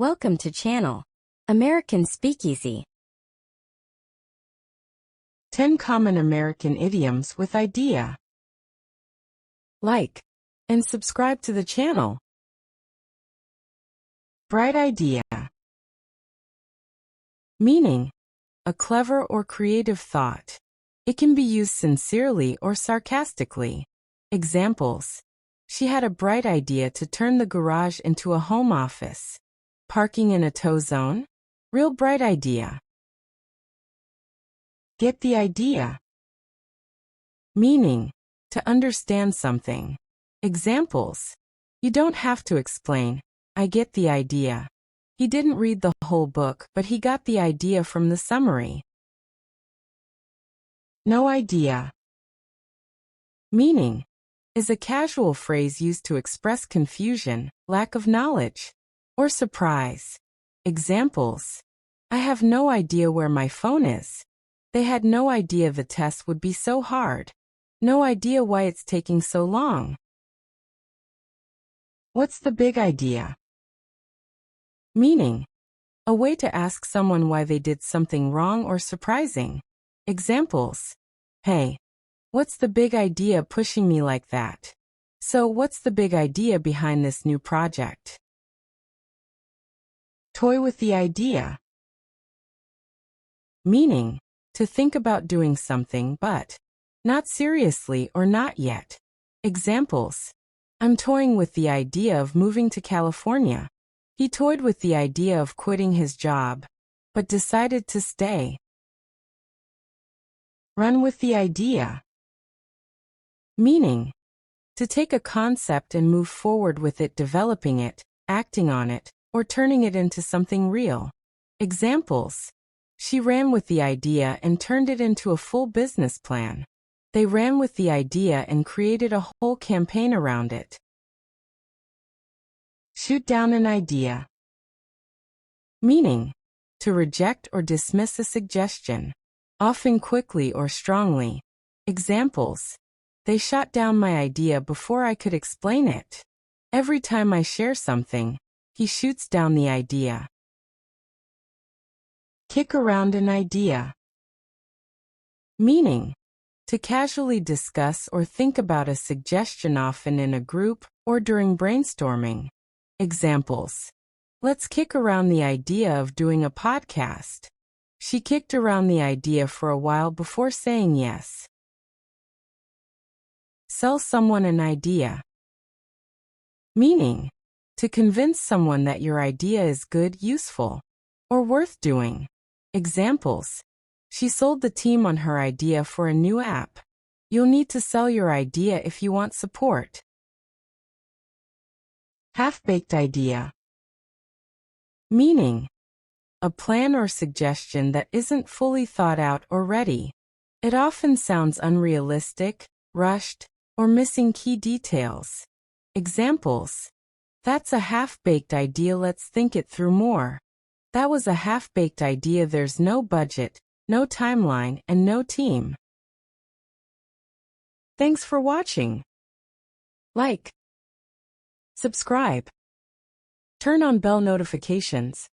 Welcome to channel American Speakeasy. 10 common American idioms with idea. Like and subscribe to the channel. Bright idea. Meaning, a clever or creative thought. It can be used sincerely or sarcastically. Examples: she had a bright idea to turn the garage into a home office. Parking in a tow zone? Real bright idea. Get the idea. Meaning, to understand something. Examples: you don't have to explain, I get the idea. He didn't read the whole book, but he got the idea from the summary. No idea. Meaning, is a casual phrase used to express confusion, lack of knowledge, or surprise. Examples: I have no idea where my phone is. They had no idea the test would be so hard. No idea why it's taking so long. What's the big idea? Meaning, a way to ask someone why they did something wrong or surprising. Examples: hey, what's the big idea pushing me like that? So what's the big idea behind this new project? Toy with the idea. Meaning, to think about doing something but not seriously or not yet. Examples: I'm toying with the idea of moving to California. He toyed with the idea of quitting his job, but decided to stay. Run with the idea. Meaning, to take a concept and move forward with it, developing it, acting on it, or turning it into something real. Examples: she ran with the idea and turned it into a full business plan. They ran with the idea and created a whole campaign around it. Shoot down an idea. Meaning, to reject or dismiss a suggestion, often quickly or strongly. Examples: they shot down my idea before I could explain it. Every time I share something, he shoots down the idea. Kick around an idea. Meaning, to casually discuss or think about a suggestion, often in a group or during brainstorming. Examples: let's kick around the idea of doing a podcast. She kicked around the idea for a while before saying yes. Sell someone an idea. Meaning, to convince someone that your idea is good, useful, or worth doing. Examples: she sold the team on her idea for a new app. You'll need to sell your idea if you want support. Half-baked idea. Meaning, a plan or suggestion that isn't fully thought out or ready. It often sounds unrealistic, rushed, or missing key details. Examples: that's a half-baked idea, let's think it through more. That was a half-baked idea, there's no budget, no timeline, and no team. Thanks for watching. Like, subscribe, turn on bell notifications.